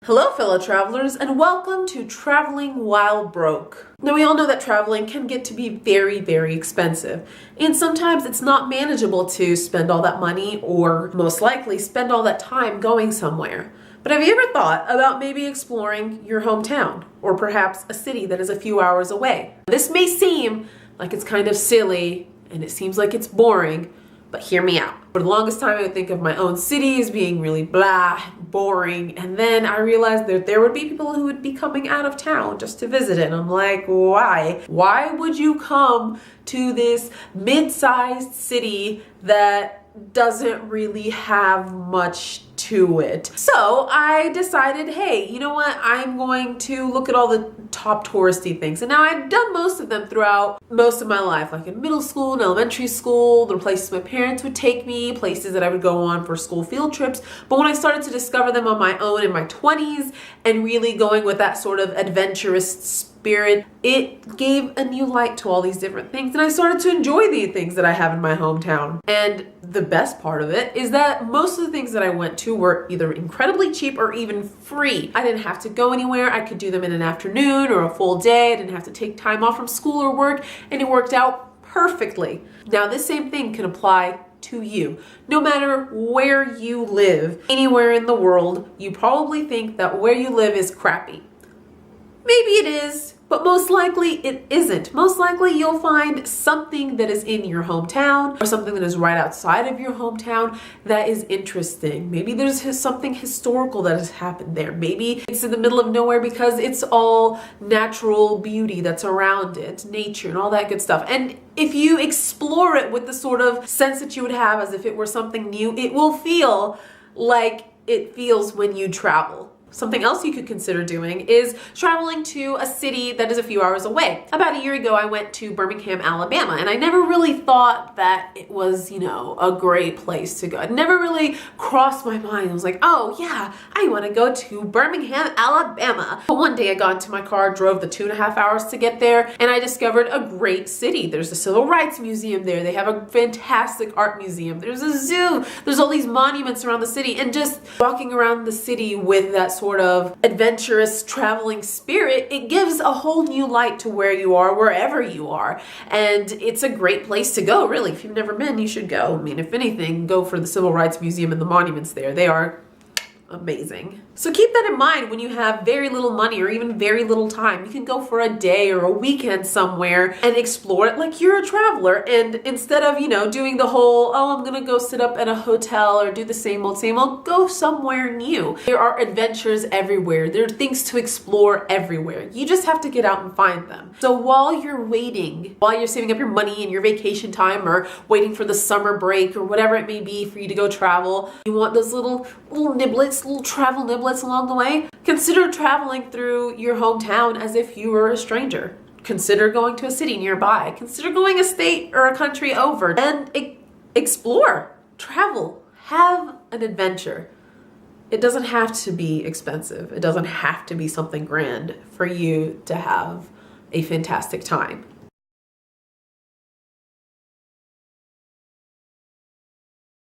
Hello fellow travelers, and welcome to Traveling While Broke. Now we all know that traveling can get to be very expensive, and sometimes it's not manageable to spend all that money or most likely spend all that time going somewhere. But have you ever thought about maybe exploring your hometown or perhaps a city that is a few hours away? This may seem like it's kind of silly and it seems like it's boring, but hear me out. For the longest time, I would think of my own city as being really blah, boring, and then I realized that there would be people who would be coming out of town just to visit it. And I'm like, why? Why would you come to this mid-sized city that doesn't really have much to it? So I decided, hey, you know what? I'm going to look at all the top touristy things. And now I've done most of them throughout most of my life, like in middle school and elementary school, the places my parents would take me, places that I would go on for school field trips. But when I started to discover them on my own in my 20s and really going with that sort of adventurous spirit, it gave a new light to all these different things, and I started to enjoy the things that I have in my hometown. And the best part of it is that most of the things that I went to were either incredibly cheap or even free. I didn't have to go anywhere. I could do them in an afternoon or a full day. I didn't have to take time off from school or work, and it worked out perfectly. Now, this same thing can apply to you. No matter where you live, anywhere in the world, you probably think that where you live is crappy. Maybe it is, but most likely it isn't. Most likely you'll find something that is in your hometown or something that is right outside of your hometown that is interesting. Maybe there's something historical that has happened there. Maybe it's in the middle of nowhere because it's all natural beauty that's around it, nature and all that good stuff. And if you explore it with the sort of sense that you would have as if it were something new, it will feel like it feels when you travel. Something else you could consider doing is traveling to a city that is a few hours away. About a year ago, I went to Birmingham, Alabama, and I never really thought that it was, a great place to go. It never really crossed my mind. I was like, oh yeah, I want to go to Birmingham, Alabama. But one day I got into my car, drove the 2.5 hours to get there, and I discovered a great city. There's a Civil Rights Museum there. They have a fantastic art museum. There's a zoo. There's all these monuments around the city, and just walking around the city with that sort of adventurous traveling spirit, it gives a whole new light to where you are, wherever you are. And it's a great place to go, really. If you've never been, you should go. I mean, if anything, go for the Civil Rights Museum and the monuments there. They are amazing. So keep that in mind when you have very little money or even very little time. You can go for a day or a weekend somewhere and explore it like you're a traveler. And instead of, doing the whole, oh, I'm gonna go sit up at a hotel or do the same old, go somewhere new. There are adventures everywhere. There are things to explore everywhere. You just have to get out and find them. So while you're waiting, while you're saving up your money and your vacation time or waiting for the summer break or whatever it may be for you to go travel, you want those little niblets, little travel niblets along the way, consider traveling through your hometown as if you were a stranger. Consider going to a city nearby. Consider going a state or a country over and explore, travel, have an adventure. It doesn't have to be expensive. It doesn't have to be something grand for you to have a fantastic time.